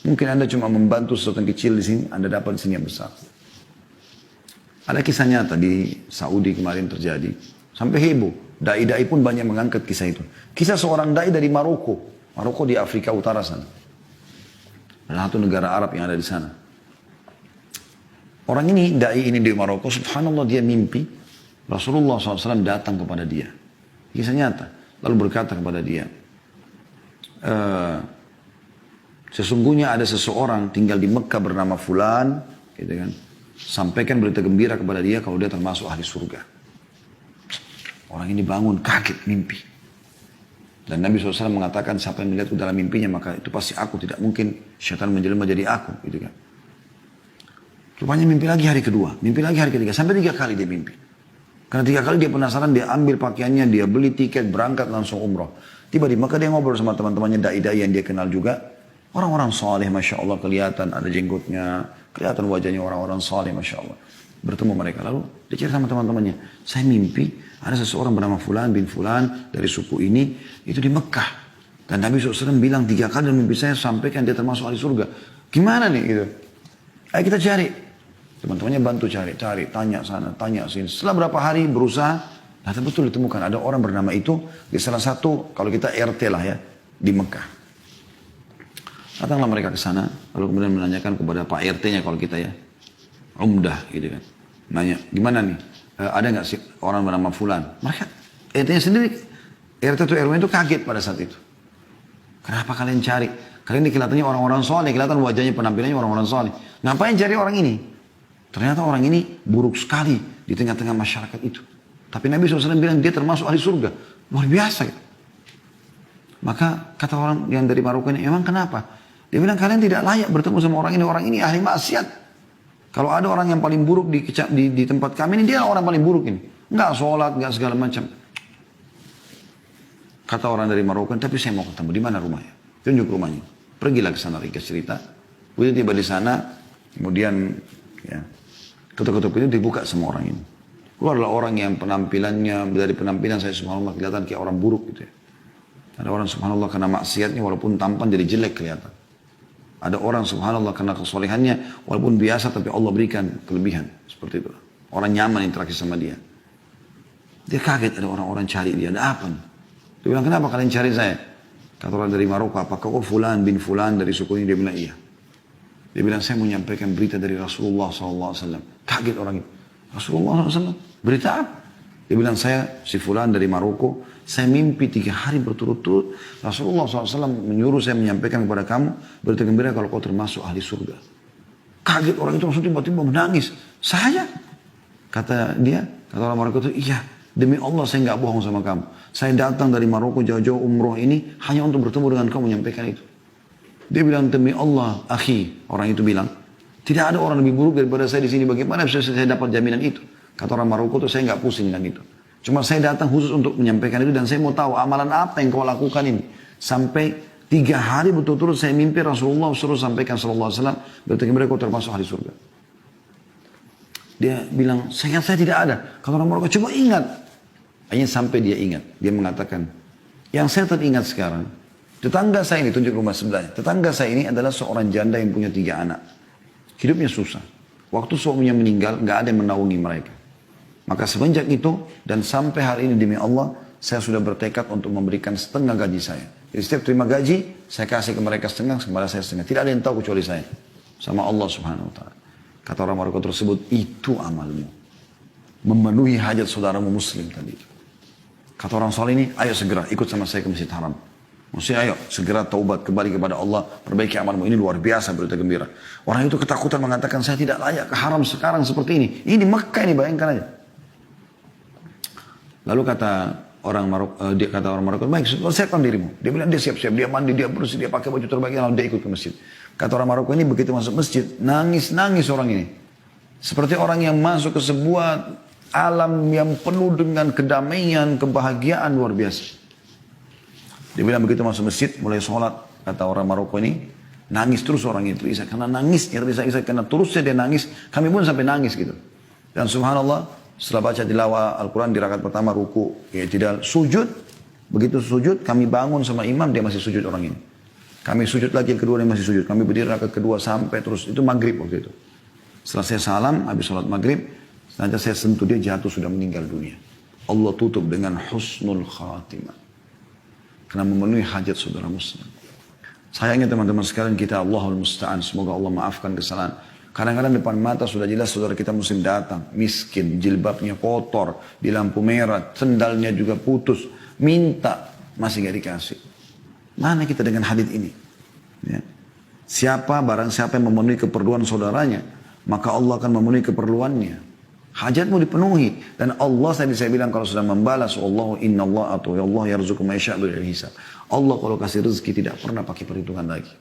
Mungkin Anda cuma membantu sesuatu yang kecil di sini, Anda dapat di sini yang besar. Ada kisah nyata di Saudi kemarin terjadi. Sampai heboh. Dai-dai pun banyak mengangkat kisah itu. Kisah seorang dai dari Maroko. Maroko di Afrika Utara sana. Salah satu negara Arab yang ada di sana. Orang ini, dai ini di Maroko, subhanallah dia mimpi. Rasulullah SAW datang kepada dia. Kisah nyata. Lalu berkata kepada dia, sesungguhnya ada seseorang tinggal di Mekah bernama Fulan, gitu kan. Sampaikan berita gembira kepada dia kalau dia termasuk ahli surga. Orang ini bangun kaget mimpi. Dan Nabi SAW mengatakan siapa yang melihat itu dalam mimpinya maka itu pasti aku, tidak mungkin syaitan menjelma jadi aku, gitu kan. Rupanya mimpi lagi hari kedua, mimpi lagi hari ketiga, sampai 3 kali dia mimpi. Karena 3 kali dia penasaran, dia ambil pakaiannya, dia beli tiket, berangkat langsung umroh. Tiba di Mekah dia ngobrol sama teman-temannya dai-dai yang dia kenal juga. Orang-orang saleh, Masya Allah, kelihatan ada jenggotnya, kelihatan wajahnya orang-orang saleh, Masya Allah. Bertemu mereka, lalu dia cerita sama teman-temannya, saya mimpi ada seseorang bernama Fulan bin Fulan dari suku ini, itu di Mekah. Dan Nabi SAW bilang 3 kali dalam mimpi saya, sampaikan dia termasuk ahli surga. Gimana nih gitu? Ayo kita cari. Teman-temannya bantu cari, tanya sana, tanya sini. Setelah berapa hari berusaha, ternyata betul ditemukan ada orang bernama itu di salah satu, kalau kita RT lah ya, di Mekah. Datanglah mereka ke sana, lalu kemudian menanyakan kepada Pak RT-nya kalau kita ya, Umdah gitu kan. Nanya, gimana nih? Ada nggak sih orang bernama Fulan? Mereka RT-nya sendiri, RT itu RW itu kaget pada saat itu. Kenapa kalian cari? Kalian ini kelihatannya orang-orang soleh, kelihatan wajahnya penampilannya orang-orang soleh. Ngapain cari orang ini? Ternyata orang ini buruk sekali di tengah-tengah masyarakat itu. Tapi Nabi SAW bilang dia termasuk ahli surga. Luar biasa gitu. Maka kata orang yang dari Maroko ini, emang kenapa? Dia bilang kalian tidak layak bertemu sama orang ini ahli maksiat. Kalau ada orang yang paling buruk di tempat kami ini, dia orang paling buruk ini. Enggak sholat, enggak segala macam. Kata orang dari Maroko, tapi saya mau ketemu, di mana rumahnya? Tunjuk rumahnya. Pergilah ke sana, ringkas cerita. Kemudian tiba di sana, kemudian ya, ketuk-ketuk itu dibuka sama orang ini. Keluarlah orang yang penampilannya, dari penampilan saya subhanallah kelihatan kayak orang buruk gitu ya. Ada orang subhanallah karena maksiatnya walaupun tampan jadi jelek kelihatan. Ada orang subhanallah karena kesolehannya walaupun biasa tapi Allah berikan kelebihan. Seperti itu. Orang nyaman interaksi sama dia. Dia kaget ada orang-orang cari dia. Ada apa nih? Dia bilang kenapa kalian cari saya? Kata orang dari Maroko, apakah kau Fulan bin Fulan dari suku ini? Dia bilang iya. Dia bilang saya mau menyampaikan berita dari Rasulullah SAW. Kaget orang itu. Rasulullah SAW? Berita apa? Dia bilang saya si Fulan dari Maroko. Saya mimpi 3 hari berturut-turut. Rasulullah SAW menyuruh saya menyampaikan kepada kamu berita gembira kalau kau termasuk ahli surga. Kaget orang itu langsung tiba-tiba menangis. Saya? Kata dia, kata orang Maroko itu, iya. Demi Allah saya nggak bohong sama kamu. Saya datang dari Maroko jauh-jauh umroh ini hanya untuk bertemu dengan kamu menyampaikan itu. Dia bilang demi Allah, akhi, orang itu bilang, tidak ada orang lebih buruk daripada saya di sini. Bagaimana bisa saya dapat jaminan itu? Kata orang Maroko itu saya nggak pusing dengan itu. Cuma saya datang khusus untuk menyampaikan itu dan saya mau tahu amalan apa yang kau lakukan ini. Sampai 3 hari betul-betul saya mimpi Rasulullah suruh sampaikan sallallahu alaihi wasallam berarti mereka kau termasuk ahli surga. Dia bilang, saya tidak ada. Kata orang Maroko, coba ingat. Hanya sampai dia ingat. Dia mengatakan, yang saya teringat sekarang, tetangga saya ini, tunjuk rumah sebelahnya. Tetangga saya ini adalah seorang janda yang punya 3 anak. Hidupnya susah. Waktu suaminya meninggal, nggak ada yang menaungi mereka. Maka semenjak itu, dan sampai hari ini demi Allah, saya sudah bertekad untuk memberikan setengah gaji saya. Jadi setiap terima gaji, saya kasih ke mereka setengah, kepada saya setengah. Tidak ada yang tahu kecuali saya. Sama Allah subhanahu wa ta'ala. Kata orang Maroko tersebut, itu amalmu. Memenuhi hajat saudaramu muslim tadi itu. Kata orang soleh ini, ayo segera ikut sama saya ke Masjid Haram. Maksudnya ayo segera taubat kembali kepada Allah, perbaiki amalmu. Ini luar biasa berita gembira. Orang itu ketakutan mengatakan saya tidak layak ke haram sekarang seperti ini. Ini Mekah ini, bayangkan aja. Lalu kata orang Maroko, baik, siapkan dirimu. Dia bilang dia siap-siap, dia mandi, dia bersih, dia pakai baju terbaik, lalu dia ikut ke masjid. Kata orang Maroko ini begitu masuk masjid, nangis orang ini. Seperti orang yang masuk ke sebuah alam yang penuh dengan kedamaian, kebahagiaan luar biasa. Dia bilang begitu masuk masjid, mulai sholat, kata orang Maroko ini, nangis terus orang itu. Karena nangisnya, karena terusnya dia nangis, kami pun sampai nangis gitu. Dan subhanallah, setelah baca tilawah Al-Quran di rakaat pertama ruku, ya tidak sujud, begitu sujud kami bangun sama imam, dia masih sujud orang ini. Kami sujud lagi, yang kedua dia masih sujud. Kami berdiri rakaat kedua sampai terus. Itu maghrib waktu itu. Setelah saya salam, habis sholat maghrib, selanjutnya saya sentuh dia jatuh sudah meninggal dunia. Allah tutup dengan husnul khatimah. Karena memenuhi hajat saudara muslim. Sayangnya teman-teman sekalian kita Allahul Musta'an. Semoga Allah maafkan kesalahan. Kadang-kadang depan mata sudah jelas saudara kita muslim datang. Miskin, jilbabnya kotor, di lampu merah, sendalnya juga putus. Minta, masih gak dikasih. Mana kita dengan hadits ini? Ya. Barang siapa yang memenuhi keperluan saudaranya, maka Allah akan memenuhi keperluannya. Hajatmu dipenuhi. Dan Allah tadi saya bilang kalau sudah membalas, Allahu inna Allah atau Allah yarzuqu ma yasha'u bighairi hisab. Allah kalau kasih rezeki tidak pernah pakai perhitungan lagi.